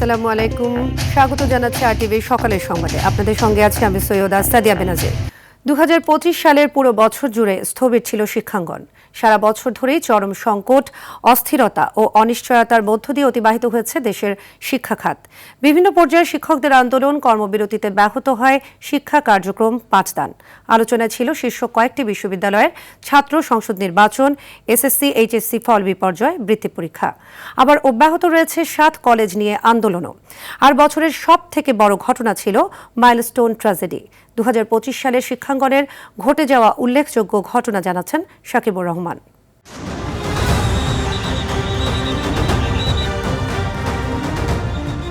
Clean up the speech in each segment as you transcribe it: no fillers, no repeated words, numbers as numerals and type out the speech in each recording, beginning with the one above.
আসসালামু আলাইকুম, স্বাগত জানাচ্ছি আরটিভি সকালের সংবাদে। আপনাদের সঙ্গে আছি আমি সৈয়দা সাদিয়া বেনাজির। 2025 সালের পুরো বছর জুড়ে স্থবির ছিল শিক্ষাঙ্গন। সারা বছর ধরেই চরম সংকট, অস্থিরতা ও অনিশ্চয়তার মধ্য দিয়ে অতিবাহিত হয়েছে দেশের শিক্ষা খাত। বিভিন্ন পর্যায়ে শিক্ষকদের আন্দোলন, কর্মবিরতিতে ব্যাহত হয় শিক্ষা কার্যক্রম পাঠদান। আলোচনায় ছিল শীর্ষ কয়েকটি বিশ্ববিদ্যালয়ের ছাত্র সংসদ নির্বাচন, এসএসসি, এইচএসসি ফল বিপর্যয়, বৃত্তি পরীক্ষা। আবার অব্যাহত রয়েছে 7 কলেজ নিয়ে আন্দোলনও। আর বছরের সব থেকে বড় ঘটনা ছিল মাইলস্টোন ট্র্যাজেডি। 2025 সালের শিক্ষাঙ্গনের ঘটে যাওয়া উল্লেখযোগ্য ঘটনা জানাচ্ছেন শাকিবুর রহমান।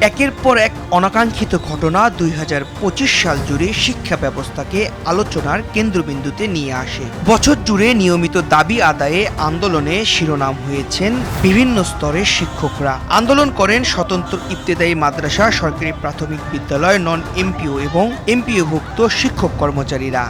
একের পর এক অনাকাঙ্ক্ষিত ঘটনা 2025 সাল জুড়ে শিক্ষা ব্যবস্থাকে আলোচনার কেন্দ্রবিন্দুতে নিয়ে আসে। বছর জুড়ে নিয়মিত দাবি আদায়ে আন্দোলনে শিরোনাম হয়েছেন বিভিন্ন স্তরের শিক্ষকরা। আন্দোলন করেন স্বতন্ত্র ইবতেদায়ী মাদ্রাসা, সরকারি প্রাথমিক বিদ্যালয়, নন এমপিও এবং এমপিওভুক্ত শিক্ষক কর্মচারীরা।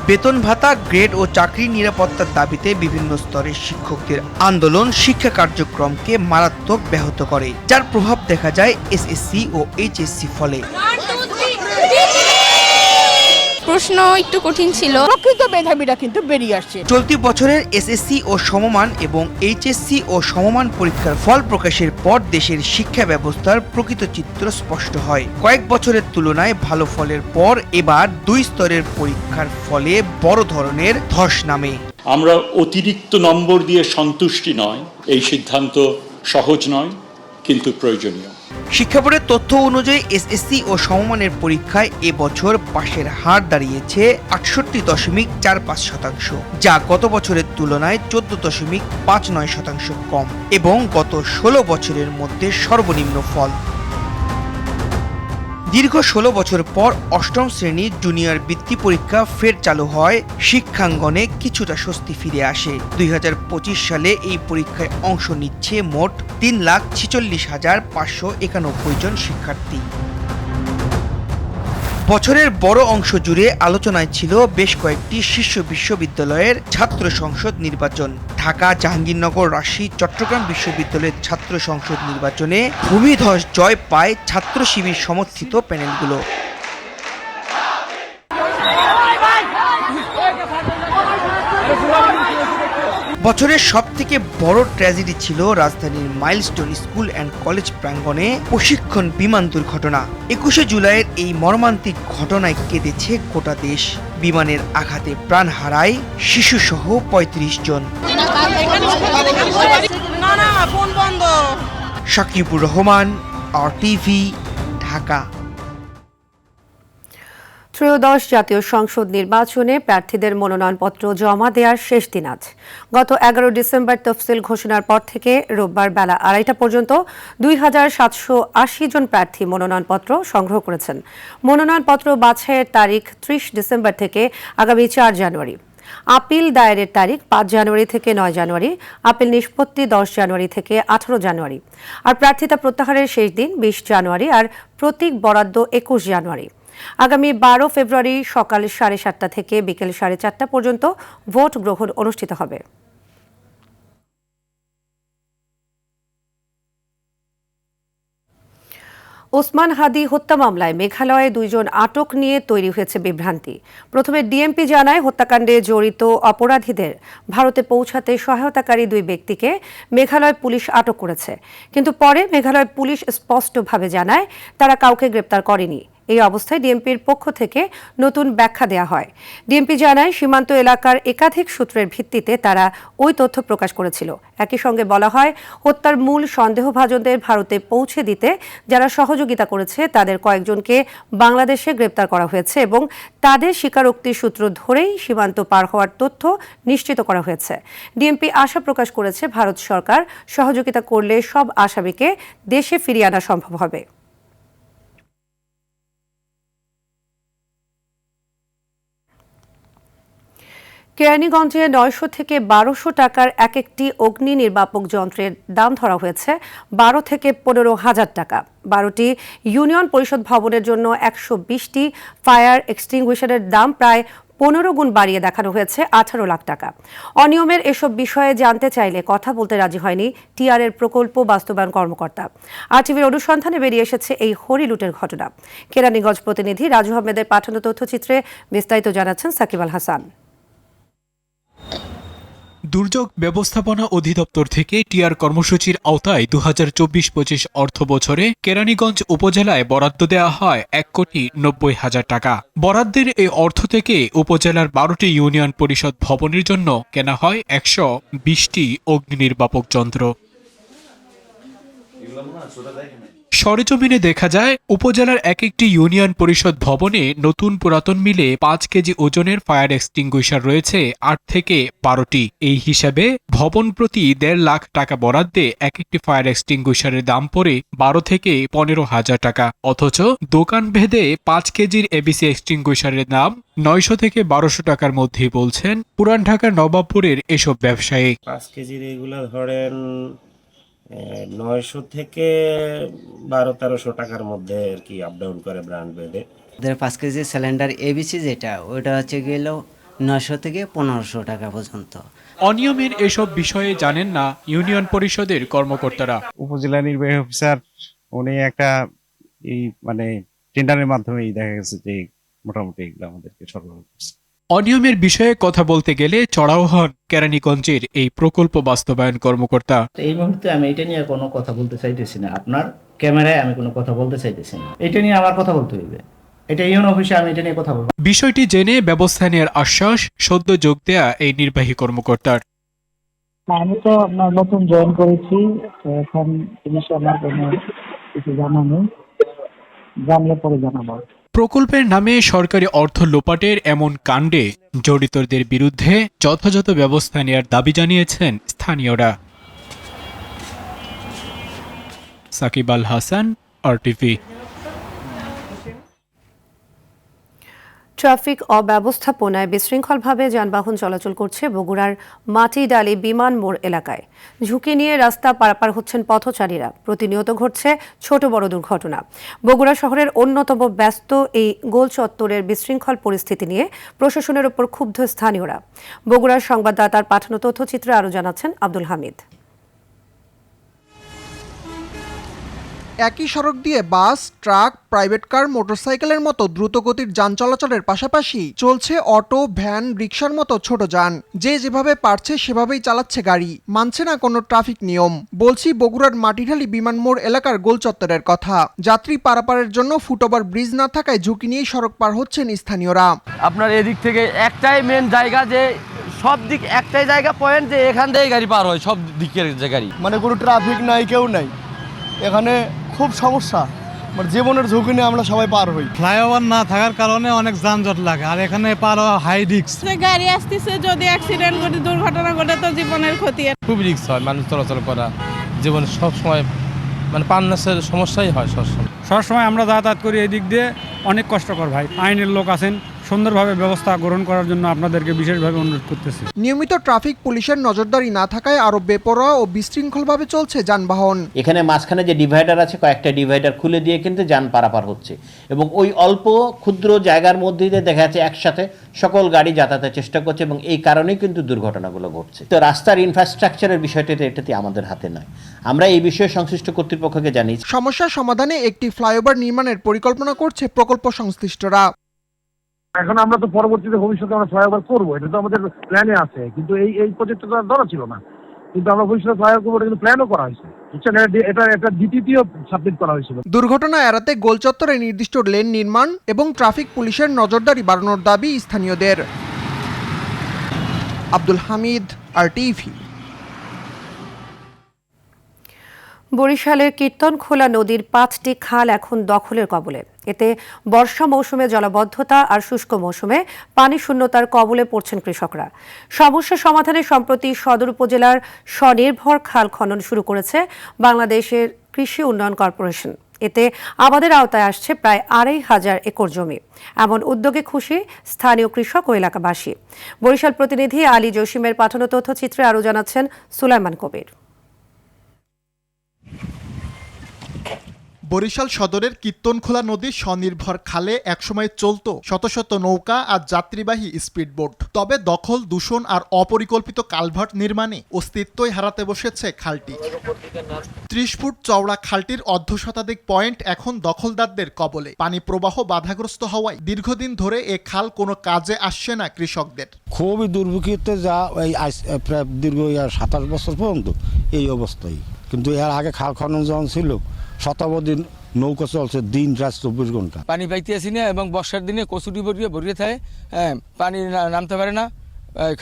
বেতন ভাতা, গ্রেড ও চাকরির নিরাপত্তার দাবিতে বিভিন্ন স্তরের শিক্ষকদের আন্দোলন শিক্ষা কার্যক্রমকে মারাত্মক ব্যাহত করে, যার প্রভাব দেখা যায় এসএসসি ও এইচএসসি ফলে। প্রশ্ন একটু কঠিন ছিল, প্রকৃত মেধাবীরা কিন্তু বেরিয়ে আসছে। চলতি বছরের এসএসসি ও সমমান এবং এইচএসসি ও সমমান পরীক্ষার ফল প্রকাশের পর দেশের শিক্ষা ব্যবস্থার প্রকৃত চিত্র স্পষ্ট হয়। কয়েক বছরের তুলনায় ভালো ফলের পর এবার 2 স্তরের পরীক্ষার ফলে বড় ধরনের ধস নামে। আমরা অতিরিক্ত নম্বর দিয়ে সন্তুষ্টি নয়, এই সিদ্ধান্ত সহজ নয় কিন্তু প্রয়োজনীয়। শিক্ষা বোর্ডের তথ্য অনুযায়ী এসএসসি ও সমমানের পরীক্ষায় এবছর পাশের হার দাঁড়িয়েছে 68.45%, যা গত বছরের তুলনায় 14.59% কম এবং গত 16 বছরের মধ্যে সর্বনিম্ন ফল। দীর্ঘ 16 বছর পর 8ম শ্রেণীর জুনিয়র বৃত্তি পরীক্ষা ফের চালু হয়, শিক্ষাঙ্গনে কিছুটা স্বস্তি ফিরে আসে। 2025 সালে এই পরীক্ষায় অংশ নিচ্ছে মোট 3,46,591 জন শিক্ষার্থী। বছরের বড় অংশ জুড়ে আলোচনায় ছিল বেশ কয়েকটি শীর্ষ বিশ্ববিদ্যালয়ের ছাত্র সংসদ নির্বাচন। ঢাকা, জাহাঙ্গীরনগর, রাজশাহী, চট্টগ্রাম বিশ্ববিদ্যালয়ের ছাত্র সংসদ নির্বাচনে ভূমিধস জয় পায় ছাত্র শিবির সমর্থিত প্যানেলগুলো। বছরের সবথেকে বড় ট্র্যাজেডি ছিল রাজধানীর মাইলস্টোন স্কুল অ্যান্ড কলেজ প্রাঙ্গণে প্রশিক্ষণ বিমান দুর্ঘটনা। 21শে জুলাইয়ের এই মর্মান্তিক ঘটনায় কেঁদেছে গোটা দেশ। বিমানের আঘাতে প্রাণ হারায় শিশুসহ 35 জন। শাকিবুর রহমান, আরটিভি, ঢাকা। ত্রয়োদশ জাতীয় সংসদ নির্বাচনে প্রার্থীদের মনোনয়নপত্র জমা দেওয়ার শেষ দিন আজ। গত 11 ডিসেম্বর তফসিল ঘোষণার পর থেকে রোববার বেলা 2:30টা পর্যন্ত 2,780 জন প্রার্থী মনোনয়নপত্র সংগ্রহ করেছেন। মনোনয়নপত্র বাছাইয়ের তারিখ 30 ডিসেম্বর থেকে আগামী 4 জানুয়ারি। আপিল দায়েরের তারিখ 5 জানুয়ারি থেকে 9 জানুয়ারি, আপিল নিষ্পত্তি 10 জানুয়ারি থেকে 18 জানুয়ারি। আর প্রার্থিতা প্রত্যাহারের শেষ দিন 20 জানুয়ারি আর প্রতীক বরাদ্দ 21 জানুয়ারি। আগামী 12 ফেব্রুয়ারি সকাল 7:30 থেকে বিকেল 4:30 পর্যন্ত ভোট গ্রহণ অনুষ্ঠিত হবে। ওসমান হাদি হত্যা মামলায় মেঘালয়ে 2 জন আটক নিয়ে তৈরি হয়েছে বিভ্রান্তি। প্রথমে ডিএমপি জানায় হত্যাকাণ্ডে জড়িত অপরাধীদের ভারতে পৌঁছাতে সহায়তাকারী 2 ব্যক্তিকে মেঘালয় পুলিশ আটক করেছে, কিন্তু পরে মেঘালয় পুলিশ স্পষ্টভাবে জানায় তারা কাউকে গ্রেপ্তার করেনি। এই অবস্থায় ডিএমপির পক্ষ থেকে নতুন ব্যাখ্যা দেয়া হয়। ডিএমপি জানায় সীমান্ত এলাকার একাধিক সূত্রের ভিত্তিতে তারা ওই তথ্য প্রকাশ করেছিল। একই সঙ্গে বলা হয় হত্যার মূল সন্দেহভাজনদের ভারতে পৌঁছে দিতে যারা সহযোগিতা করেছে তাদের কয়েকজনকে বাংলাদেশে গ্রেপ্তার করা হয়েছে এবং তাদের স্বীকারোক্তির সূত্র ধরেই সীমান্ত পার হওয়ার তথ্য নিশ্চিত করা হয়েছে। ডিএমপি আশা প্রকাশ করেছে ভারত সরকার সহযোগিতা করলে সব আসামিকে দেশে ফিরিয়ে আনা সম্ভব হবে। কেরানীগঞ্জে 900 থেকে 1200 টাকার এক একটি অগ্নি নির্বাপক যন্ত্রের দাম ধরা হয়েছে 12 থেকে 15,000 টাকা। 12টি ইউনিয়ন পরিষদ ভবনের জন্য 120টি ফায়ার এক্সটিংগুইশারের দাম প্রায় 15 গুণ বাড়িয়ে দেখানো হয়েছে 18 লাখ টাকা। অনিয়মের এসব বিষয়ে জানতে চাইলে কথা বলতে রাজি হয়নি টিআরের প্রকল্প বাস্তবায়ন কর্মকর্তা। আরটিভির অনুসন্ধানে বেরিয়ে এসেছে এই হরিলুটের ঘটনা। কেরানীগঞ্জ প্রতিনিধি রাজু আহমেদের পাঠানো তথ্যচিত্রে বিস্তারিত জানাচ্ছেন সাকিব আল হাসান। দুর্যোগ ব্যবস্থাপনা অধিদপ্তর থেকে টিআর কর্মসূচির আওতায় 2024-25 অর্থ বছরে কেরানীগঞ্জ উপজেলায় বরাদ্দ দেওয়া হয় 1,90,00,000 টাকা। বরাদ্দের এই অর্থ থেকে উপজেলার 12টি ইউনিয়ন পরিষদ ভবনের জন্য কেনা হয় 120টি অগ্নি নির্বাপক যন্ত্র। সরেজমিনে দেখা যায় উপজেলার এক একটি ইউনিয়ন পরিষদ ভবনে নতুন পুরাতন মিলে 5 কেজি ওজনের ফায়ার এক্সটিংগুইশার রয়েছে 8 থেকে 12টি। এই হিসাবে ভবন প্রতি 1.5 লাখ টাকা বরাদ্দে এক একটি ফায়ার এক্সটিংগুইশারের দাম পড়ে 12 থেকে 15,000 টাকা। অথচ দোকান ভেদে 5 কেজির এবিসি এক্সটিংগুইশারের দাম 900 থেকে 1200 টাকার মধ্যেই বলছেন পুরান ঢাকার নবাবপুরের এসব ব্যবসায়ী। 5 কেজির এগুলো ধরেন 900 থেকে 1200-1300 টাকার মধ্যে আর কি আপ ডাউন করে ব্র্যান্ড ভেদে। 5 কেজি সিলিন্ডার এবিসি যেটা ওটা হচ্ছে গেল 900 থেকে 1500 টাকা পর্যন্ত। অনিয়মের এসব বিষয়ে জানেন না ইউনিয়ন পরিষদের কর্মকর্তারা। উপজেলা নির্বাহী অফিসার উনি একটা টেন্ডারের মাধ্যমেই দেখা গেছে যে মোটামুটি এগুলো আমাদেরকে সরবরাহ করছে। অনিয়মের বিষয়ে কথা বলতে গেলে চড়াও হন কেরানীগঞ্জের এই প্রকল্প বাস্তবায়ন কর্মকর্তা। এই মুহূর্তে আমি এটা নিয়ে কোনো কথা বলতে চাইতেছি না, আপনার ক্যামেরায় আমি কোনো কথা বলতে চাইতেছি না। এটা নিয়ে আমার কথা বলতে হইবে, এটা ইউনিয়ন অফিসে আমি এটা নিয়ে কথা বলবো। বিষয়টি জেনে ব্যবস্থা নেওয়ার আশ্বাস সদ্য যোগ দেয়া এই নির্বাহী কর্মকর্তার। আমি তো আপনার নতুন জয়েন করেছি, তো এখন জিনিস আমার কোনো কিছু জানা নেই, জানলে পরে জানাবো। প্রকল্পের নামে সরকারি অর্থ লোপাটের এমন কাণ্ডে জড়িতদের বিরুদ্ধে যথাযথ ব্যবস্থা নেওয়ার দাবি জানিয়েছেন স্থানীয়রা। সাকিব আল হাসান, আরটিভি। ট্রাফিক অব্যবস্থাপনায় বিশৃঙ্খলভাবে যানবাহন চলাচল করছে বগুড়ার মাটিডালি বিমান মোড় এলাকায়। ঝুঁকি নিয়ে রাস্তা পারাপার হচ্ছেন পথচারীরা। প্রতিনিয়ত ঘটছে ছোট বড় দুর্ঘটনা। বগুড়া শহরের অন্যতম ব্যস্ত এই গোল চত্বরের বিশৃঙ্খল পরিস্থিতি নিয়ে প্রশাসনের ওপর ক্ষুব্ধ স্থানীয়রা। বগুড়ার সংবাদদাতার পাঠানো তথ্যচিত্রে আরও জানাচ্ছেন আব্দুল হামিদ। একই সড়ক দিয়ে বাস, ট্রাক, প্রাইভেট কার, মোটরসাইকেলের মতো দ্রুতগতির যান চলাচলের পাশাপাশি চলছে অটো, ভ্যান, রিকশার মতো ছোট যান। যে যেভাবে পারছে সেভাবেই চালাচ্ছে গাড়ি, মানছে না কোনো ট্রাফিক নিয়ম। বলছি বগুড়ার মাটিঢালি বিমান মোড় এলাকার গোল চত্বরের কথা। যাত্রী পারাপারের জন্য ফুটওভার ব্রিজ না থাকায় ঝুঁকি নিয়েই সড়ক পার হচ্ছেন স্থানীয়রা। আপনার এদিক থেকে একটাই মেন জায়গা, যে সব দিক একটাই জায়গা পয়েন্ট, যে এখান থেকে গাড়ি পার হয় সব দিকের যে গাড়ি, কোনো ট্রাফিক নাই, কেউ নাই এখানে, খুব সমস্যা। জীবনের ঝুঁকি নিয়ে আমরা সবাই পার হই। ফ্লাইওভার না থাকার কারণে অনেক যানজট লাগে, আর এখানে পার হওয়া হাই রিস্ক। গাড়ি আসতেছে, যদি অ্যাক্সিডেন্ট ঘটে, দুর্ঘটনা ঘটে তো জীবনের ক্ষতি। খুব রিস্ক হয় মানুষ চলাচল করা, জীবনে সব সময় পান্নাসের সমস্যাই হয় সবসময় আমরা যাতায়াত করি এই দিক দিয়ে, অনেক কষ্টকর ভাই। আইনের লোক আছেন, সুন্দরভাবে ব্যবস্থা গ্রহণ করার জন্য আপনাদেরকে বিশেষভাবে অনুরোধ করতেছি। নিয়মিত ট্রাফিক পুলিশের নজরদারি না থাকায় আরো বেপরোয়া ও বিশৃঙ্খলভাবে চলছে যানবাহন। এখানে মাঝখানে যে ডিভাইডার আছে, কয়েকটা ডিভাইডার খুলে দিয়ে কিন্তু যান পারাপার হচ্ছে, এবং ওই অল্প ক্ষুদ্র জায়গার মধ্যে দিয়ে দেখা যাচ্ছে একসাথে সকল গাড়ি যাতায়াতের চেষ্টা করছে, এবং এই কারণেই কিন্তু দুর্ঘটনাগুলো ঘটছে। তো রাস্তার ইনফ্রাস্ট্রাকচারের বিষয়টা এটাতে আমাদের হাতে নয়, আমরা এই বিষয়ে সংশ্লিষ্ট কর্তৃপক্ষকে জানিয়েছি। সমস্যার সমাধানে একটি ফ্লাইওভার নির্মাণের পরিকল্পনা করছে প্রকল্প সংশ্লিষ্টরা। এখন আমরা তো পরবর্তীতে ভবিষ্যতে আমরা ফ্লাইওভার করবো, এটা তো আমাদের প্ল্যানে আছে, কিন্তু এই প্রজেক্টটা তো ধরা ছিল না, কিন্তু আমরা ভবিষ্যতে ফ্লাইওভার করবো, এটা কিন্তু প্ল্যানও করা হয়েছে, বুঝছেন, এটা একটা ডিটিটিও সাবমিট করা হয়েছিল। দুর্ঘটনা এড়াতে গোল চত্বরে নির্দিষ্ট লেন নির্মাণ এবং ট্রাফিক পুলিশের নজরদারি বাড়ানোর দাবি স্থানীয়দের। আব্দুল হামিদ, আরটিভি। বরিশালের কীর্তনখোলা নদীর 5টি খাল এখন দখলের কবলে। এতে বর্ষা মৌসুমে জলাবদ্ধতা আর শুষ্ক মৌসুমে পানি শূন্যতার কবলে পড়ছেন কৃষকরা। সমস্যা সমাধানে সম্প্রতি সদর উপজেলার স্বনির্ভর খাল খনন শুরু করেছে বাংলাদেশের কৃষি উন্নয়ন কর্পোরেশন। এতে আবাদের আওতায় আসছে প্রায় 2,500 একর জমি। এমন উদ্যোগে খুশি স্থানীয় কৃষক ও এলাকাবাসী। বরিশাল প্রতিনিধি আলী জসিমের পাঠানো তথ্যচিত্রে আরও জানাচ্ছেন সুলাইমান কবির। বরিশাল সদরের কীর্তনখোলা নদীর স্বনির্ভর খালে একসময় চলত শত শত নৌকা আর যাত্রীবাহী স্পিডবোট। তবে দখল, দূষণ আর অপরিকল্পিত কালভার্ট নির্মাণে অস্তিত্বই হারাতে বসেছে খালটি। ৩০ ফুট চওড়া খালটির অর্ধশতাধিক পয়েন্ট এখন দখলদারদের কবলে। পানি প্রবাহ বাধাগ্রস্ত হওয়ায় দীর্ঘদিন ধরে এ খাল কোনো কাজে আসছে না কৃষকদের। খুবই দুর্ভিক্ষতে যা এই প্রায় দীর্ঘ ২৭ বছর পর্যন্ত এই অবস্থায়। কিন্তু এর আগে খাল খনন যখন ছিল শতাব্দী নৌকা চলছে দিন রাত ২৪ ঘন্টা। পানি পাইতে আসি না এবং বর্ষার দিনে কচুরি ভরিয়ে থাকে, পানি নামতে পারে না,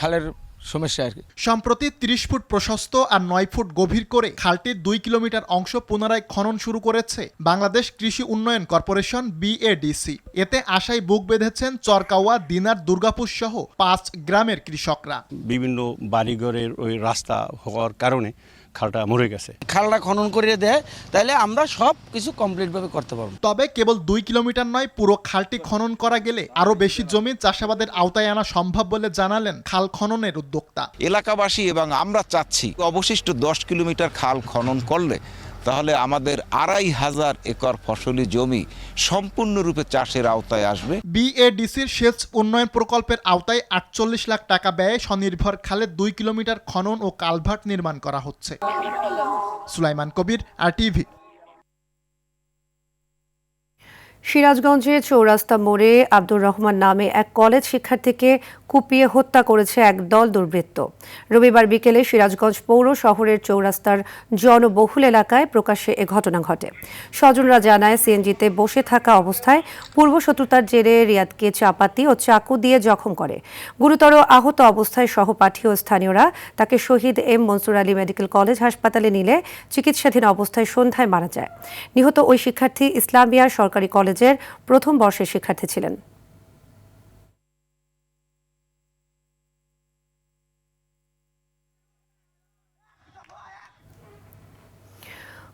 খালের সমস্যা আর কি। সম্প্রতি ৩০ ফুট প্রশস্ত আর ৯ ফুট গভীর করে খালটির ২ কিলোমিটার অংশ পুনরায় খনন শুরু করেছে বাংলাদেশ কৃষি উন্নয়ন কর্পোরেশন BADC। এতে আশায় বুক বেঁধেছেন চরকাওয়া, দিনার, দুর্গাপুর সহ ৫ গ্রামের কৃষকরা। বিভিন্ন বাড়িঘরের ওই রাস্তা হওয়ার কারণে খালটা মরে গেছে। খালটা খনন করে দেয় তাহলে আমরা সব কিছু কমপ্লিটভাবে করতে পারবো। তবে কেবল ২ কিলোমিটার নয়, পুরো খালটি খনন করা গেলে আরো বেশি জমি চাষাবাদের আওতায় আনা সম্ভব বলে জানালেন খাল খননের উদ্যোক্তা। এলাকাবাসী এবং আমরা চাচ্ছি অবশিষ্ট ১০ কিলোমিটার খাল খনন করলে তাহলে আমাদের ২৫০০ একর ফসলি জমি সম্পূর্ণরূপে চাষের আওতায় আসবে। BADCর সেচ উন্নয়ন প্রকল্পের আওতায় ৪৮ লাখ টাকা ব্যয়ে স্বনির্ভর খালে ২ কিলোমিটার খনন ও কালভার্ট নির্মাণ করা হচ্ছে। সুলাইমান কবির, RTV। সিরাজগঞ্জে চৌরাস্তা মোড়ে আব্দুর রহমান নামে এক কলেজ শিক্ষার্থীকে কুপিয়ে হত্যা করেছে একদল দুর্বৃত্ত। রবিবার বিকেলে সিরাজগঞ্জ পৌর শহরের চৌরাস্তার জনবহুল এলাকায় প্রকাশ্যে এ ঘটনা ঘটে। স্বজনরা জানায়, সিএনজিতে বসে থাকা অবস্থায় পূর্বশত্রুতার জেরে রিয়াদকে চাপাতি ও চাকু দিয়ে জখম করে। গুরুতর আহত অবস্থায় সহপাঠী ও স্থানীয়রা তাকে শহীদ M Mansur Ali medical college হাসপাতালে নিলে চিকিৎসাধীন অবস্থায় সন্ধ্যায় মারা যায়। নিহত ওই শিক্ষার্থী ইসলামিয়া সরকারি কলেজের প্রথম বর্ষের শিক্ষার্থী ছিলেন।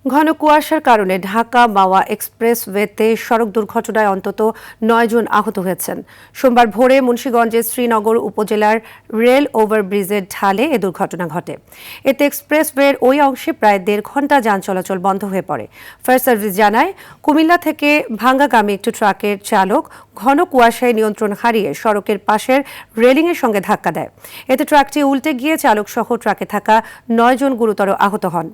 ঘন কুয়াশার কারণে ঢাকা মাওয়া এক্সপ্রেসওয়েতে সড়ক দুর্ঘটনায় অন্তত ৯ জন আহত হয়েছেন। সোমবার ভোরে মুন্সিগঞ্জের শ্রীনগর উপজেলার রেল ওভারব্রিজের ঢালে এ দুর্ঘটনা ঘটে। এতে এক্সপ্রেসওয়ের ওই অংশে প্রায় ১.৫ ঘন্টা যান চলাচল বন্ধ হয়ে পড়ে। ফায়ার সার্ভিস জানায়, কুমিল্লা থেকে ভাঙ্গাগামী একটি ট্রাকের চালক ঘন কুয়াশায় নিয়ন্ত্রণ হারিয়ে সড়কের পাশের রেলিংয়ের সঙ্গে ধাক্কা দেয়। এতে ট্রাকটি উল্টে গিয়ে চালকসহ ট্রাকে থাকা ৯ জন গুরুতর আহত হন।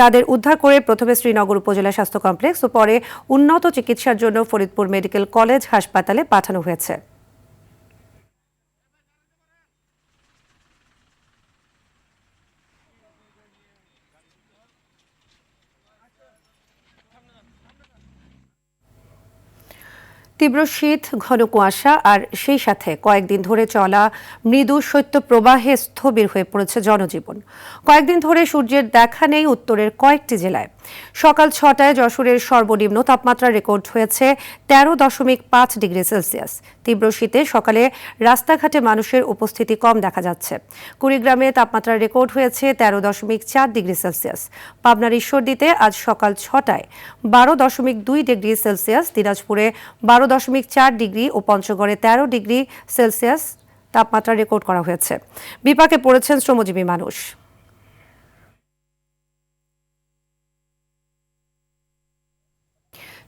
তাদের উদ্ধার করে প্রথমে শ্রীনগর উপজেলা স্বাস্থ্য কমপ্লেক্স ও পরে উন্নত চিকিৎসার জন্য ফরিদপুর মেডিকেল কলেজ হাসপাতালে পাঠানো হয়েছে। তীব্র শীত, ঘন কুয়াশা আর সেই সাথে কয়েকদিন ধরে চলা মৃদু শৈত্যপ্রবাহে স্থবির হয়ে পড়েছে জনজীবন। কয়েকদিন ধরে সূর্যের দেখা নেই উত্তরের কয়েকটি জেলায়। সকাল ৬টায় যশোরের সর্বনিম্ন তাপমাত্রা রেকর্ড হয়েছে ১৩.৫ ডিগ্রি সেলসিয়াস। তীব্র শীতে সকালে রাস্তাঘাটে মানুষের উপস্থিতি কম দেখা যাচ্ছে। কুড়িগ্রামে তাপমাত্রা রেকর্ড হয়েছে ১৩.৪ ডিগ্রি সেলসিয়াস। পাবনার ঈশ্বরদীতে আজ সকাল ৬টায় ১২.২ ডিগ্রি সেলসিয়াস, দিনাজপুরে ১২.৪ ডিগ্রি ও পঞ্চগড়ে ১৩ ডিগ্রি সেলসিয়াস তাপমাত্রা রেকর্ড করা হয়েছে। বিপাকে পড়েছেন শ্রমজীবী মানুষ।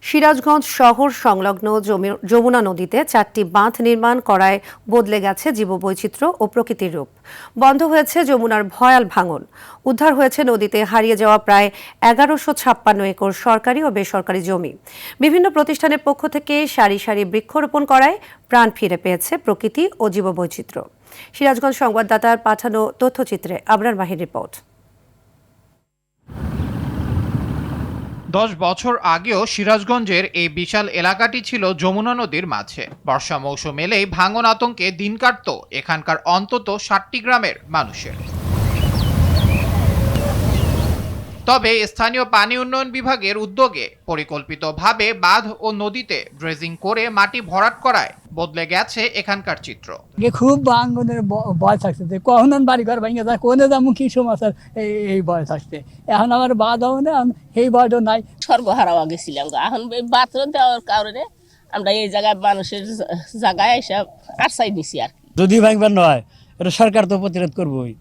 সিরাজগঞ্জ শহর সংলগ্ন যমুনা নদীতে ৪টি বাঁধ নির্মাণ করায় বদলে গেছে জীববৈচিত্র্য ও প্রকৃতির রূপ। বন্ধ হয়েছে যমুনার ভয়াল ভাঙন। উদ্ধার হয়েছে নদীতে হারিয়ে যাওয়া প্রায় ১১৫৬ একর সরকারি ও বেসরকারি জমি। বিভিন্ন প্রতিষ্ঠানের পক্ষ থেকে সারি সারি বৃক্ষরোপণ করায় প্রাণ ফিরে পেয়েছে প্রকৃতি ও জীববৈচিত্র্য। সিরাজগঞ্জ সংবাদদাতার পাঠানো তথ্যচিত্রে আবরার মাহির রিপোর্ট। ১০ বছর আগেও সিরাজগঞ্জের এই বিশাল এলাকাটি ছিল যমুনা নদীর মাঝে। বর্ষা মৌসুম এলেই ভাঙন আতঙ্কে দিন কাটত এখানকার অন্তত ৬০টি গ্রামের মানুষের। তবে স্থানীয় পানি উন্নয়ন বিভাগের উদ্যোগে পরিকল্পিতভাবে বাঁধ ও নদীতে ড্রেজিং করে মাটি ভরাট করায় বদলে গেছে এখানকার চিত্র। খুব ভাঙনের ভয় থাকছে, কখন বাড়ি ঘর ভাঙে যায়, কোনে যাবো কি সমস্যার এই ভয় থাকছে। এখন আমার বাদ হবে না, এই ভয়টা নাই। সর্বহারা গেছিলাম, এখন বাথরুম দেওয়ার কারণে আমরা এই জায়গায় মানুষের জায়গায় এসে আশ্রয় নিছি। আর যদি ভাঙবার নয়, এটা সরকার তো প্রতিরোধ করবোই,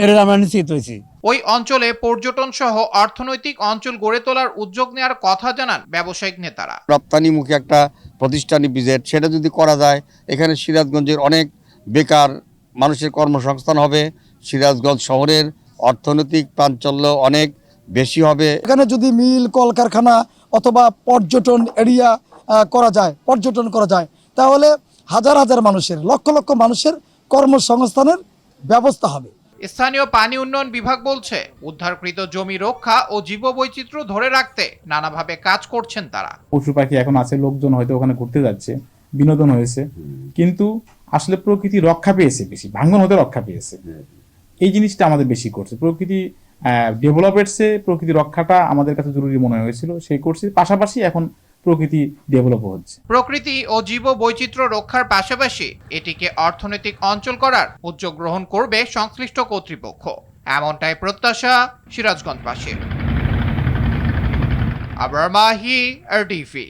এর আমরা নিশ্চিত হয়েছি। ওই অঞ্চলে পর্যটন সহ অর্থনৈতিক অঞ্চল গড়ে তোলার উদ্যোগ নেওয়ার কথা জানান ব্যবসায়িক নেতারা। রপ্তানিমুখী একটা প্রতিষ্ঠানি ভিজিট সেটা যদি করা যায়, এখানে সিরাজগঞ্জের অনেক বেকার মানুষের কর্মসংস্থান হবে, সিরাজগঞ্জ শহরের অর্থনৈতিক প্রাঞ্চল্য অনেক বেশি হবে। এখানে যদি মিল কলকারখানা অথবা পর্যটন এরিয়া করা যায় তাহলে হাজার হাজার মানুষের, লক্ষ লক্ষ মানুষের কর্মসংস্থানের ব্যবস্থা হবে। স্থানীয় পানি উন্নয়ন বিভাগ বলছে উদ্ধারকৃত জমি রক্ষা ও জীববৈচিত্র্য ধরে রাখতে নানাভাবে কাজ করছেন তারা। পশু পাখি এখন আছে, লোকজন হয়তো ওখানে ঘুরতে যাচ্ছে, বিনোদন হয়েছে, কিন্তু আসলে প্রকৃতি রক্ষা পেয়েছে, বেশি ভাঙন হতে রক্ষা পেয়েছে। এই জিনিসটা আমাদের বেশি করছে। প্রকৃতি ডেভেলপেরসে প্রকৃতি রক্ষাটা আমাদের কাছে জরুরি মনে হয়েছিল, সেই করছি। পাশাপাশি এখন প্রকৃতি ডেভেলপ হচ্ছে। প্রকৃতি ও জীববৈচিত্র্য রক্ষার পাশাপাশি এটিকে অর্থনৈতিক অঞ্চল করার উদ্যোগ গ্রহণ করবে সংশ্লিষ্ট কর্তৃপক্ষ, এমনটাই প্রত্যাশা সিরাজগঞ্জবাসীর। আবরার মাহি, আরটিভি।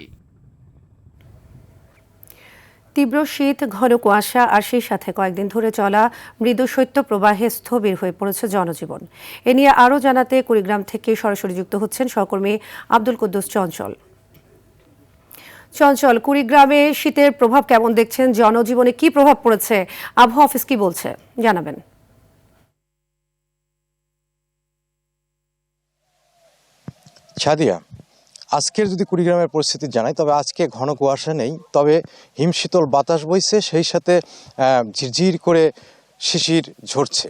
তীব্র শীত, ঘন কুয়াশা আর সেই সাথে কয়েকদিন ধরে চলা মৃদু শৈত্য প্রবাহে স্থবির হয়ে পড়েছে জনজীবন। এ নিয়ে আরও জানাতে কুড়িগ্রাম থেকে সরাসরি যুক্ত হচ্ছেন সহকর্মী আব্দুল কুদ্দুস চঞ্চল। চঞ্চল, কুড়িগ্রামে শীতের প্রভাব কেমন দেখছেন? জনজীবনে কি প্রভাব পড়েছে? আবহাওয়া অফিস কি বলছে জানাবেন। ছাদিয়া, আজকের যদি কুড়িগ্রামের পরিস্থিতি জানাই, তবে আজকে ঘন কুয়াশা নেই, তবে হিমশীতল বাতাস বইছে, সেই সাথে ঝিরঝির করে শিশির ঝরছে।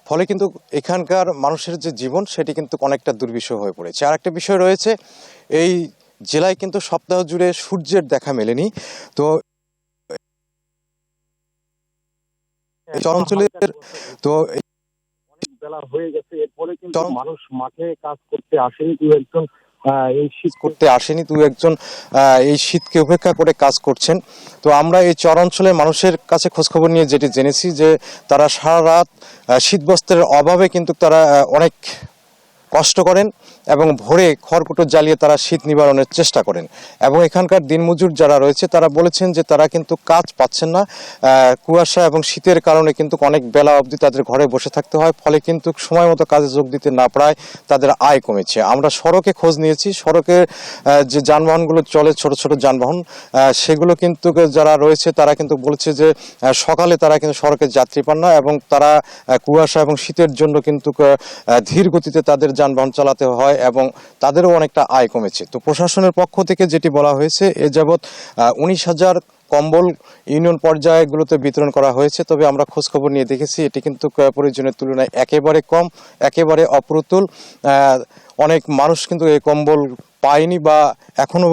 ফলে কিন্তু এখানকার মানুষের যে জীবন সেটি কিন্তু অনেকটা দুর্বিষহ হয়ে পড়েছে। আর একটা বিষয় রয়েছে, এই জেলায় কিন্তু সপ্তাহ জুড়ে সূর্যের দেখা মেলেনি। তো অঞ্চলের বেলা হয়ে গেছে, এরপরে কিন্তু মানুষ মাঠে কাজ করতে আসেনি। এই শীতকে উপেক্ষা করে কাজ করছেন। তো আমরা এই চর অঞ্চলের মানুষের কাছে খোঁজখবর নিয়ে যেটি জেনেছি যে তারা সারা রাত শীতবস্ত্রের অভাবে কিন্তু তারা অনেক কষ্ট করেন এবং ভোরে খড়কুটো জ্বালিয়ে তারা শীত নিবারণের চেষ্টা করেন। এবং এখানকার দিনমজুর যারা রয়েছে তারা বলেছেন যে তারা কিন্তু কাজ পাচ্ছেন না, কুয়াশা এবং শীতের কারণে কিন্তু অনেক বেলা অবধি তাদের ঘরে বসে থাকতে হয়। ফলে কিন্তু সময় মতো কাজে যোগ দিতে না পারায় তাদের আয় কমেছে। আমরা সড়কে খোঁজ নিয়েছি, সড়কের যে যানবাহনগুলো চলে, ছোট ছোট যানবাহন, সেগুলো কিন্তু যারা রয়েছে তারা কিন্তু বলেছে যে সকালে তারা কিন্তু সড়কে যাত্রী পান না এবং তারা কুয়াশা এবং শীতের জন্য কিন্তু ধীর গতিতে তাদের যানবাহন চালাতে হয় এবং তাদেরও অনেকটা আয় কমেছে। তো প্রশাসনের পক্ষ থেকে যেটি বলা হয়েছে, এ যাবৎ 19,000 কম্বল ইউনিয়ন পর্যায়গুলোতে বিতরণ করা হয়েছে। তবে আমরা খোঁজখবর নিয়ে দেখেছি এটি কিন্তু প্রয়োজনের তুলনায় একেবারে কম, একেবারে অপ্রতুল। অনেক মানুষ কিন্তু এই কম্বল পায়নি বা এখনো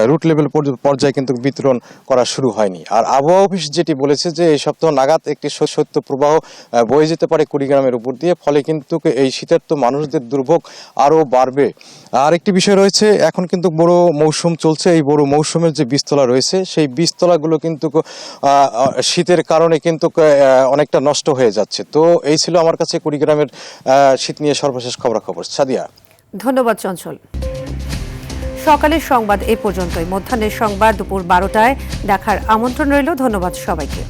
রুট লেভেল পর্যায়ে কিন্তু বিতরণ করা শুরু হয়নি। আর আবহাওয়া অফিস যেটি বলেছে যে এই সপ্তাহ নাগাদ একটি শৈত্য প্রবাহ বয়ে যেতে পারে কুড়িগ্রামের উপর দিয়ে, ফলে কিন্তু এই শীতার্ত মানুষদের দুর্ভোগ আরও বাড়বে। আর একটি বিষয় রয়েছে, এখন কিন্তু বড় মৌসুম চলছে। এই বড় মৌসুমের যে বীজতলা রয়েছে সেই বীজতলাগুলো কিন্তু শীতের কারণে কিন্তু অনেকটা নষ্ট হয়ে যাচ্ছে। তো এই ছিল আমার কাছে কুড়িগ্রামের শীত নিয়ে সর্বশেষ খবরাখবর। সাদিয়া, ধন্যবাদ চঞ্চল। সকালের সংবাদ এ পর্যন্তই। মধ্যাহ্নের সংবাদ দুপুর 12টায় দেখার আমন্ত্রণ রইল। ধন্যবাদ সবাইকে।